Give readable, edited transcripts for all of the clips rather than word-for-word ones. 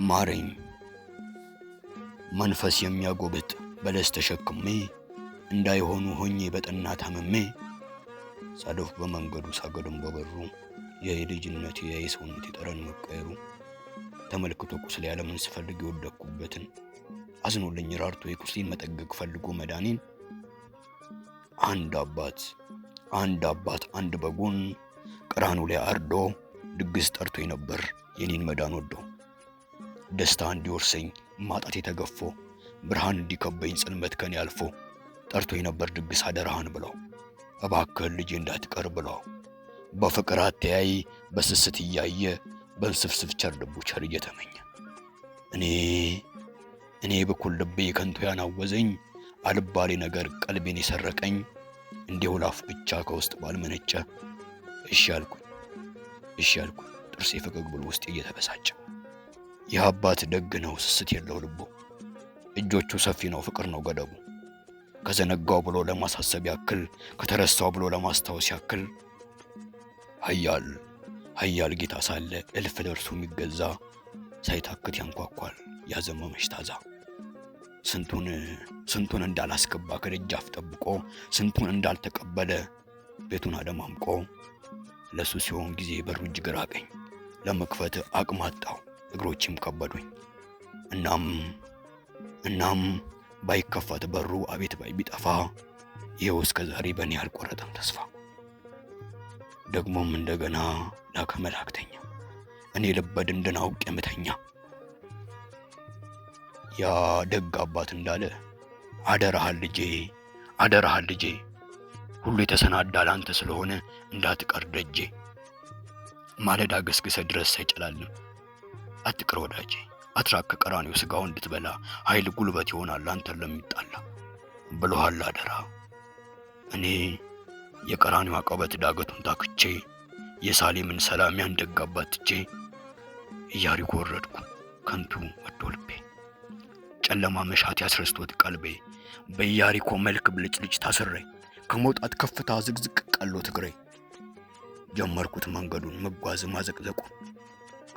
ማረኝ መንፈስ የሚያጎብጥ በለስ ተሸክሜ እንዳይሆኑ ሆኜ በጠና ታምሜ ሳደፍ በመንገዱ ሳገድም በበሩ የልጅነቴ የሰውነቴ ጠረን መቀየሩ ተመልክቶ ቁስሌ ዓለምን ስፈልግ የወደኩበትን አዝኖልኝ ራርቶ የቁስሌን መጠገግ ፈልጎ መዳኔን አንድ አባት አንድ በጎን ቀራንዮ ላይ አርዶ ድግስ ጠርቶኝ ነበር የኔን መዳን ወዶ ደስታ እንዲወርሰኝ ማጣት የተገፎ ብርሃን እንዲከበኝ ጽልመት ከኔ አልፎ ጠርቶኝ ነበር ድግስ አደራህን ብለው እባክህ ልጄ እንዳትቀር ብለው በፍቅር አተያይ በስስት እያየ በንስፍስፍ ቸር ልቡ ቸር እየተመኘ እኔ በኩል ልቤ ከንቱ ያናወዘኝ አልባሌ ነገር ቀልቤን የሰረቀኝ እንዲሁ ላፍ ብቻ ከውስጥ ባልመነጨ እሺ አልኩኝ ጥርሴ ፈገግ ብሎ ውስጥ እየተበሳጨ ይህ አባት ደግ ነው ስስት የለው ልቦ እጆቹ ሰፊ ነው ፍቅር ነው ገደቡ ከዘነጋው ብሎ ለማሳሰብ ያክል ከተረሳው ብሎ ለማስታወስ ያክል ኃያል ጌታ ሳለ እልፍ ደርሶ የሚገዛ ሳይታክት ያንኳኳል ያዘመመሽ ታዛ ስንቱን እንዳላስገባ ከደጃፍ ጠብቆ ስንቱን እንዳልተቀበለ ቤቱን አደማምቆ ለሱ ሲሆን ጊዜ በሩ እጅግ ራቀኝ ለመክፈት አቅም አጣሁ እግሮችም ከበዱኝ እናም ባይከፈት በሩ አቤት ባይ ቢጠፋ ይኸው እስከ ዛሬ በእኔ አልቆረጠም ተስፋ ደግሞም እንደገና ላከ መላእክተኛ እኔ ልበድ እንድናውቅ የምተኛ ያ ደግ አባት እንዳለ አደራሃል ልጄ ሁሉ የተሰናዳ ላንተ ስለሆነ እንዳትቀር ደጄ ማለዳ ገስግሰ ድረስ ሳይጨላልም አትቅር ወዳጄ አትራክ ቀራንዮ ስጋው እንድትበላ ኃይል ጉልበት ይሆናል አንተን ለሚጣላ ብሎሃል አደራ እኔ የቀራንዮ አቀበት ዳገቱን ታክቼ የሳሌምን ሰላም ያንደጋባት ትቼ ኢያሪኮ ወረድኩ ከንቱ ወዶ ልቤ ጨለማ መሻት ያስረስቶት ቀልቤ በኢያሪኮ መልክ ብልጭልጭ ታስሬ ከመውጣት ከፍታ ዝግዝቅ ቀሎ ትግሬ ጀመርኩት መንገዱን መጓዝ ማዘቅዘቁ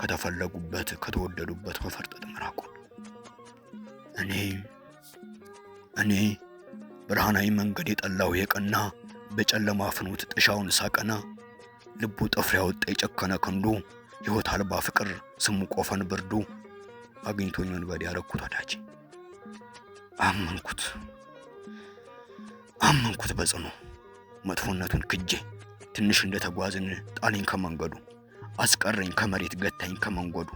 ከተፈለጉበት ከተወደዱበት መፈርጠጥ መራቁን እኔ ብርሃናዊ መንገድ የጠላው የቀና በጨለማ ፍኖት ጥሻውን ሳቀና ልቡ ጠፍር ያወጣ የጨከነ ክንዱ ሕይወት አልባ ፍቅር ስሙ ቆፈን ብርዱ አግኝቶኝ ወንበዴ ያረኩት ወዳጄ አመንኩት በጽኑ መጥፎነቱን ክጄ ትንሽ እንደተጓዝን ጣለኝ ከመንገዱ አስቀረኝ ከመሬት ገታኝ ከመንገዱ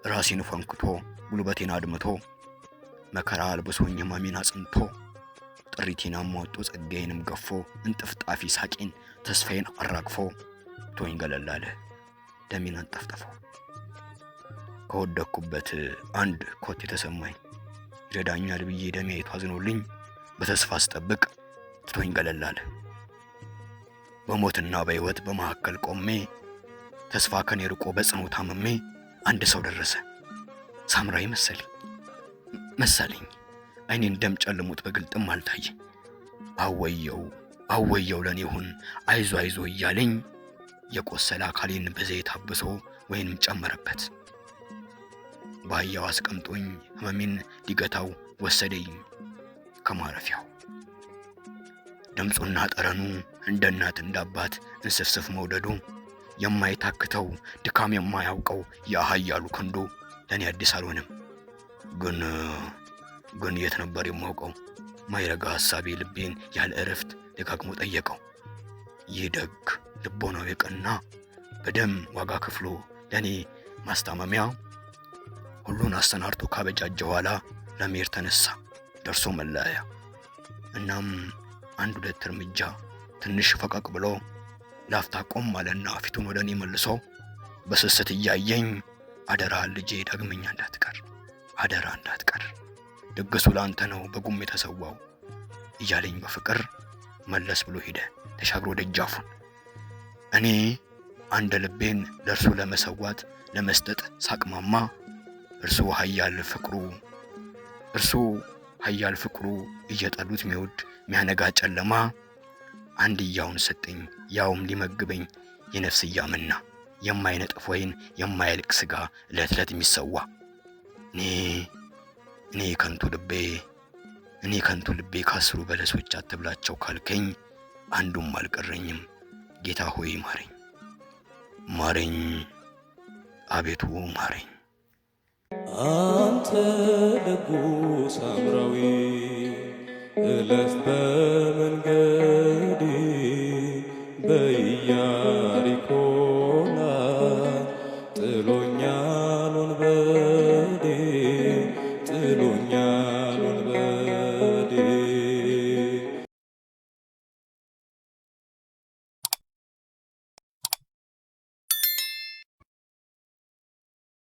ራሴን ፈንክቶ ጉልበቴን አድምቶ መከራ አልብሶኝ ሕመሜን አጽንቶ ጥሪቴን አሟጦ ጸጋዬንም ገፎ እንጥፍጣፊ ሳቄን ተስፋዬን አራግፎ ቶኝ ገለላለ ደሜን አንጠፍጥፎ ከወደኩበት አንድ ኮቴ ተሰማኝ ይረዳኛል ብዬ ደሜ ተዋዝኖልኝ በተስፋ አስጠብቅ ቶኝ ገለላለ በሞትና በሕይወት በመካከል ቆሜ ተስፋ ከኔ ርቆ በጽኑ ታምሜ አንድ ሰው ደረሰ ሳምራዊ መሰለኝ አይኔን ደም ጨልሞት በግልጥም አልታየ አወየው ለኔ ሁን አይዞ እያለኝ የቆሰለ አካሌን በዘይት አብሶ ወይንም ጨመረበት ባያው አስቀምጦኝ ህመሜን ሊገታው ወሰደኝ ከማረፊያው ድምፁና ጠረኑ እንደ እናት እንዳባት እንስፍስፍ መውደዱ የማይታክተው ድካም የማያውቀው ያህያሉ ክንዱ ለኔ አዲስ አልሆነም ግን የት ነበር የማውቀው ማይረጋ ሐሳቤ ልቤን ያለ እረፍት ደጋግሞ ጠየቀው ይህ ደግ ልቦናው የቀና በደም ዋጋ ከፍሎ ለኔ ማስታመሚያ ሁሉን አሰናርቶ ካበጃጀ ኋላ ለመሄድ ተነሳ ደርሶ መለያ እናም አንድ ሁለት እርምጃ ትንሽ ፈቀቅ ብሎ ላፍታ ቆም አለና ፊቱን ወደኔ መልሶ በስስት እያየኝ አደራ ልጄ ዳግመኛ እንዳትቀር ድግሱ ላንተ ነው በጉም የተሰዋው እያለኝ በፍቅር መለስ ብሎ ሄደ ተሻግሮ ደጃፉን እኔ አንድ ልቤን ለርሱ ለመሰዋት ለመስጠት ሳቅማማ እርሱ ኃያል ፍቅሩ እየጠሉት ሚወድ ሚያነጋ ጨለማ አንድያውን ሰጠኝ ያውም ሊመግበኝ የነፍስ ያመና የማይነጥፍ ወይን የማይልቅ ስጋ ለትለት የሚሰዋ እኔ ከንቱ ልቤ ከአስሩ በለሶች አትብላቸው ካልከኝ አንዱም አልቀረኝም። ጌታ ሆይ ማረኝ፣ አቤቱ ማረኝ። አንተ ደጉ ሳምራዊ እለፍ